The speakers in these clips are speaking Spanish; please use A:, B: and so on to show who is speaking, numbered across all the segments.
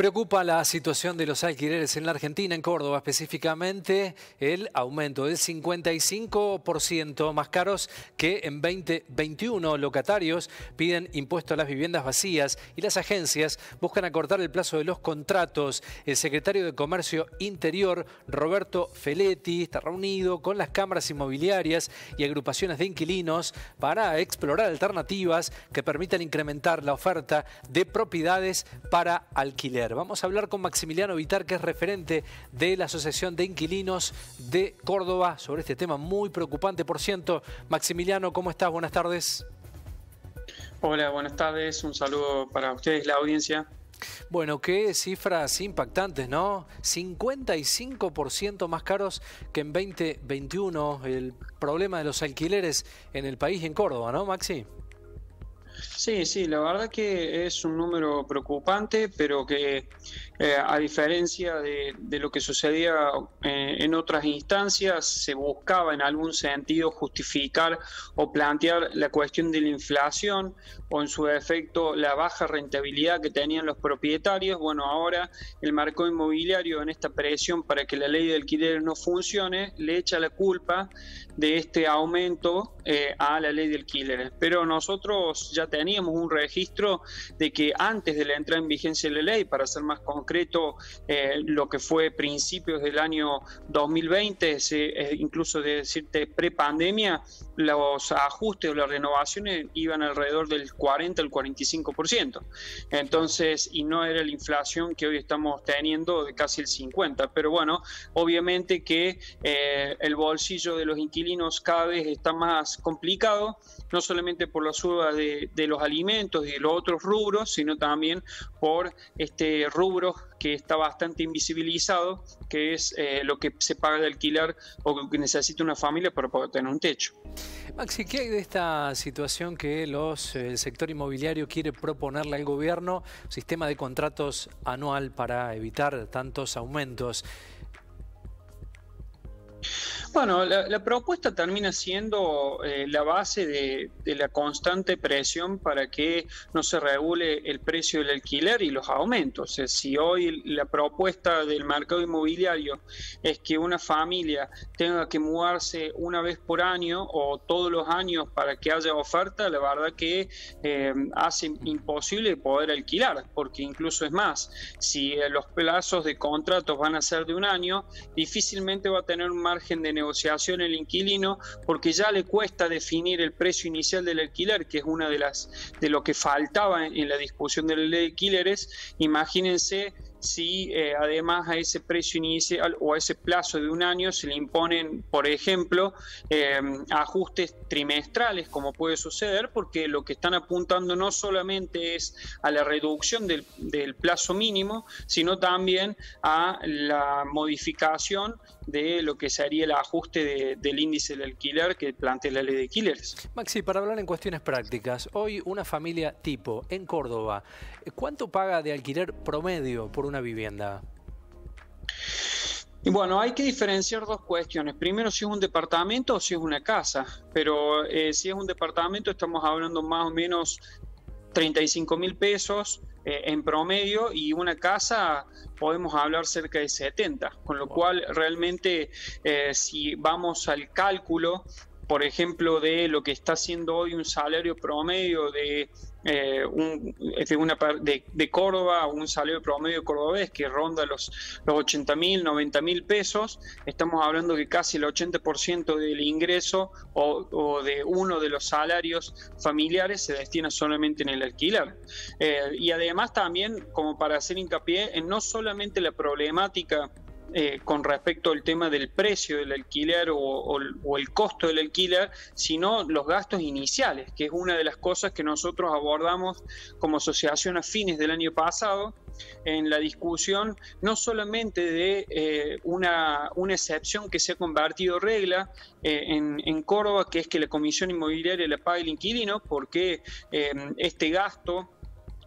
A: Preocupa la situación de los alquileres en la Argentina, en Córdoba específicamente, el aumento del 55% más caros que en 2021. Locatarios piden impuesto a las viviendas vacías y las agencias buscan acortar el plazo de los contratos. El secretario de Comercio Interior, Roberto Feletti, está reunido con las cámaras inmobiliarias y agrupaciones de inquilinos para explorar alternativas que permitan incrementar la oferta de propiedades para alquiler. Vamos a hablar con Maximiliano Vitar, que es referente de la Asociación de Inquilinos de Córdoba, sobre este tema muy preocupante, por cierto. Maximiliano, ¿cómo estás? Buenas tardes.
B: Hola, buenas tardes. Un saludo para ustedes, la audiencia.
A: Bueno, qué cifras impactantes, ¿no? 55% más caros que en 2021. El problema de los alquileres en el país y en Córdoba, ¿no, Maxi?
B: Sí, la verdad que es un número preocupante, pero que a diferencia de lo que sucedía en otras instancias, se buscaba en algún sentido justificar o plantear la cuestión de la inflación o en su defecto la baja rentabilidad que tenían los propietarios. Bueno, ahora el mercado inmobiliario, en esta presión para que la ley de alquileres no funcione, le echa la culpa de este aumento a la ley de alquileres. Pero nosotros ya teníamos un registro de que antes de la entrada en vigencia de la ley, para ser más concreto, lo que fue principios del año 2020, incluso de decirte prepandemia, los ajustes o las renovaciones iban alrededor del 40 al 45%. Entonces, y no era la inflación que hoy estamos teniendo de casi el 50%. Pero bueno, obviamente que el bolsillo de los inquilinos cada vez está más complicado, no solamente por la suba de los alimentos y de los otros rubros, sino también por este rubro que está bastante invisibilizado, que es lo que se paga de alquiler o lo que necesita una familia para poder tener un techo.
A: Maxi, ¿qué hay de esta situación que el sector inmobiliario quiere proponerle al gobierno? Un sistema de contratos anual para evitar tantos aumentos.
B: Bueno, la propuesta termina siendo la base de la constante presión para que no se regule el precio del alquiler y los aumentos. Si hoy la propuesta del mercado inmobiliario es que una familia tenga que mudarse una vez por año o todos los años para que haya oferta, la verdad que hace imposible poder alquilar, porque incluso es más, si los plazos de contratos van a ser de un año, difícilmente va a tener un margen de negociación el inquilino, porque ya le cuesta definir el precio inicial del alquiler, que es una de lo que faltaba en la discusión de la ley de alquileres. Imagínense si además a ese precio inicial o a ese plazo de un año se le imponen, por ejemplo, ajustes trimestrales, como puede suceder, porque lo que están apuntando no solamente es a la reducción del plazo mínimo, sino también a la modificación de lo que sería el ajuste del índice del alquiler que plantea la ley de alquileres.
A: Maxi, para hablar en cuestiones prácticas, hoy una familia tipo en Córdoba, ¿cuánto paga de alquiler promedio por una vivienda?
B: Y bueno, hay que diferenciar dos cuestiones. Primero, si es un departamento o si es una casa. Pero si es un departamento, estamos hablando más o menos 35.000 pesos en promedio, y una casa podemos hablar cerca de 70, con lo cual realmente si vamos al cálculo, por ejemplo, de lo que está haciendo hoy un salario promedio de Córdoba, un salario promedio cordobés que ronda los 80.000, 90.000 pesos, estamos hablando que casi el 80% del ingreso o de uno de los salarios familiares se destina solamente en el alquiler. Y además también, como para hacer hincapié en no solamente la problemática con respecto al tema del precio del alquiler o el costo del alquiler, sino los gastos iniciales, que es una de las cosas que nosotros abordamos como asociación a fines del año pasado en la discusión, no solamente de una excepción que se ha convertido regla en Córdoba, que es que la comisión inmobiliaria la paga el inquilino, porque este gasto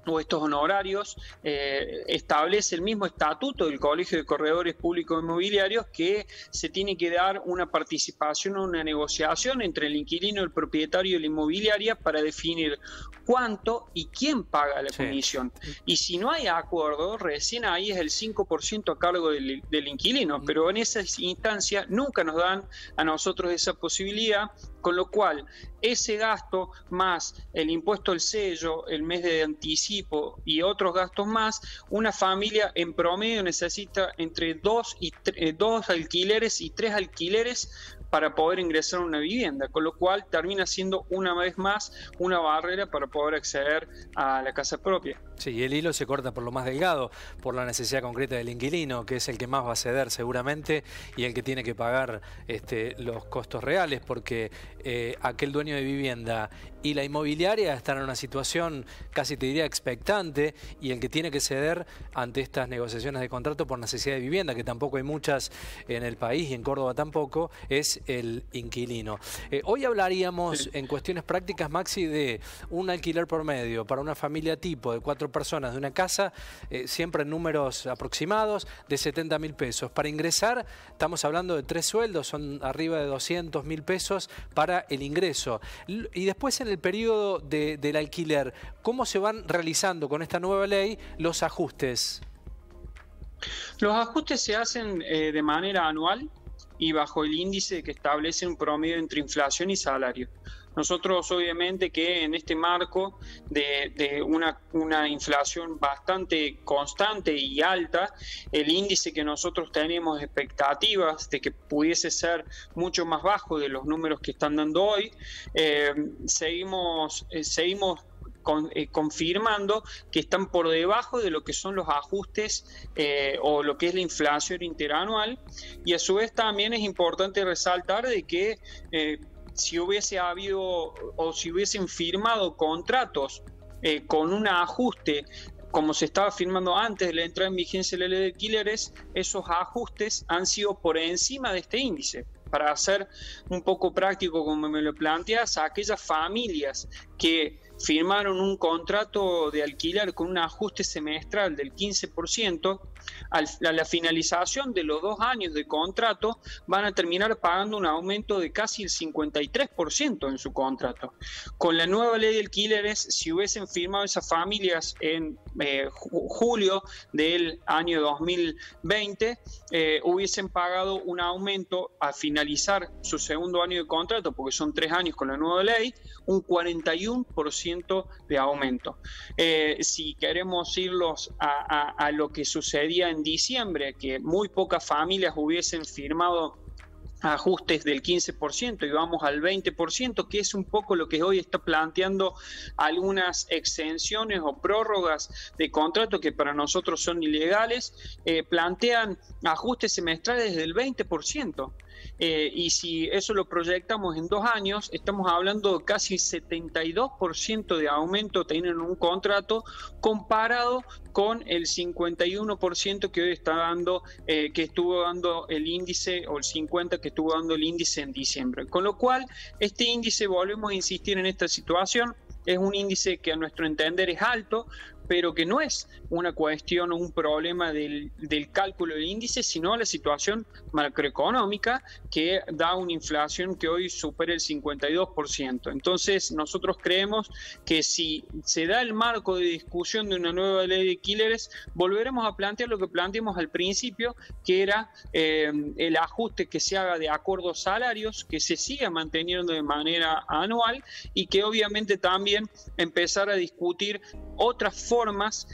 B: o estos honorarios, establece el mismo estatuto del Colegio de Corredores Públicos Inmobiliarios que se tiene que dar una participación o una negociación entre el inquilino, el propietario y la inmobiliaria para definir cuánto y quién paga la comisión. Y si no hay acuerdo, recién ahí es el 5% a cargo del inquilino, pero en esa instancia nunca nos dan a nosotros esa posibilidad, con lo cual ese gasto más el impuesto al sello, el mes de anticipo y otros gastos más, una familia en promedio necesita entre 2 alquileres y 3 alquileres para poder ingresar a una vivienda, con lo cual termina siendo una vez más una barrera para poder acceder a la casa propia.
A: Sí, y el hilo se corta por lo más delgado, por la necesidad concreta del inquilino, que es el que más va a ceder seguramente y el que tiene que pagar los costos reales, porque aquel dueño de vivienda y la inmobiliaria están en una situación casi te diría expectante, y el que tiene que ceder ante estas negociaciones de contrato por necesidad de vivienda, que tampoco hay muchas en el país y en Córdoba tampoco, es el inquilino. Hoy hablaríamos en cuestiones prácticas, Maxi, de un alquiler promedio para una familia tipo de 4 personas de una casa, siempre en números aproximados, de 70.000 pesos. Para ingresar estamos hablando de 3 sueldos, son arriba de 200.000 pesos para el ingreso. Y después en el periodo del alquiler, ¿cómo se van realizando con esta nueva ley los ajustes?
B: Los ajustes se hacen de manera anual y bajo el índice que establece un promedio entre inflación y salario. Nosotros obviamente que en este marco de una inflación bastante constante y alta, el índice que nosotros tenemos expectativas de que pudiese ser mucho más bajo de los números que están dando hoy, seguimos confirmando que están por debajo de lo que son los ajustes o lo que es la inflación interanual, y a su vez también es importante resaltar de que si hubiese habido o si hubiesen firmado contratos con un ajuste como se estaba firmando antes de la entrada en vigencia de la ley de alquileres, esos ajustes han sido por encima de este índice. Para ser un poco práctico, como me lo planteas, a aquellas familias que firmaron un contrato de alquiler con un ajuste semestral del 15%, a la finalización de los 2 años de contrato van a terminar pagando un aumento de casi el 53% en su contrato. Con la nueva ley de alquileres, si hubiesen firmado esas familias en julio del año 2020, hubiesen pagado un aumento a finalizar su segundo año de contrato, porque son 3 años con la nueva ley, un 41% de aumento. Si queremos irlos a lo que sucedía en diciembre, que muy pocas familias hubiesen firmado ajustes del 15% y vamos al 20%, que es un poco lo que hoy está planteando algunas exenciones o prórrogas de contrato que para nosotros son ilegales, plantean ajustes semestrales del 20%. Y si eso lo proyectamos en 2 años, estamos hablando de casi 72% de aumento tienen un contrato comparado con el 51% que hoy está dando, que estuvo dando el índice, o el 50% que estuvo dando el índice en diciembre. Con lo cual, este índice, volvemos a insistir en esta situación, es un índice que a nuestro entender es alto, pero que no es una cuestión o un problema del cálculo del índice, sino la situación macroeconómica que da una inflación que hoy supera el 52%. Entonces, nosotros creemos que si se da el marco de discusión de una nueva ley de alquileres, volveremos a plantear lo que planteamos al principio, que era el ajuste que se haga de acuerdos salarios, que se siga manteniendo de manera anual y que obviamente también empezar a discutir otras formas,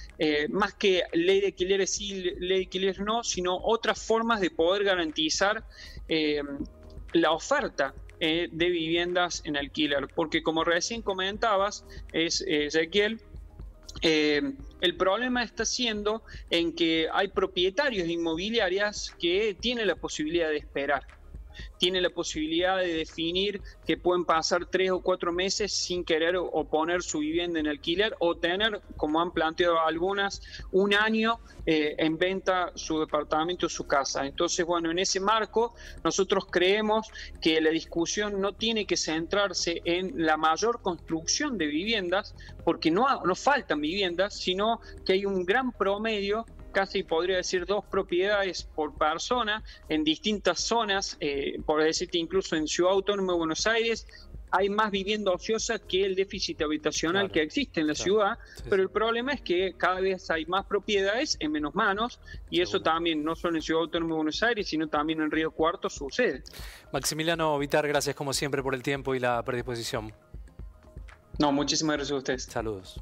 B: más que ley de alquileres sí, ley de alquileres no, sino otras formas de poder garantizar la oferta de viviendas en alquiler. Porque como recién comentabas, Ezequiel, el problema está siendo en que hay propietarios inmobiliarias que tienen la posibilidad de esperar. tiene la posibilidad de definir que pueden pasar 3 o 4 meses sin querer o poner su vivienda en alquiler, o tener, como han planteado algunas, un año en venta su departamento o su casa. Entonces, bueno, en ese marco nosotros creemos que la discusión no tiene que centrarse en la mayor construcción de viviendas, porque no faltan viviendas, sino que hay un gran promedio, casi podría decir 2 propiedades por persona en distintas zonas, por decirte incluso en Ciudad Autónoma de Buenos Aires hay más vivienda ociosa que el déficit habitacional que existe en la ciudad, pero el problema es que cada vez hay más propiedades en menos manos, y eso también no solo en Ciudad Autónoma de Buenos Aires, sino también en Río Cuarto sucede.
A: Maximiliano Vittar, gracias como siempre por el tiempo y la predisposición.
B: No, muchísimas gracias a ustedes.
A: Saludos.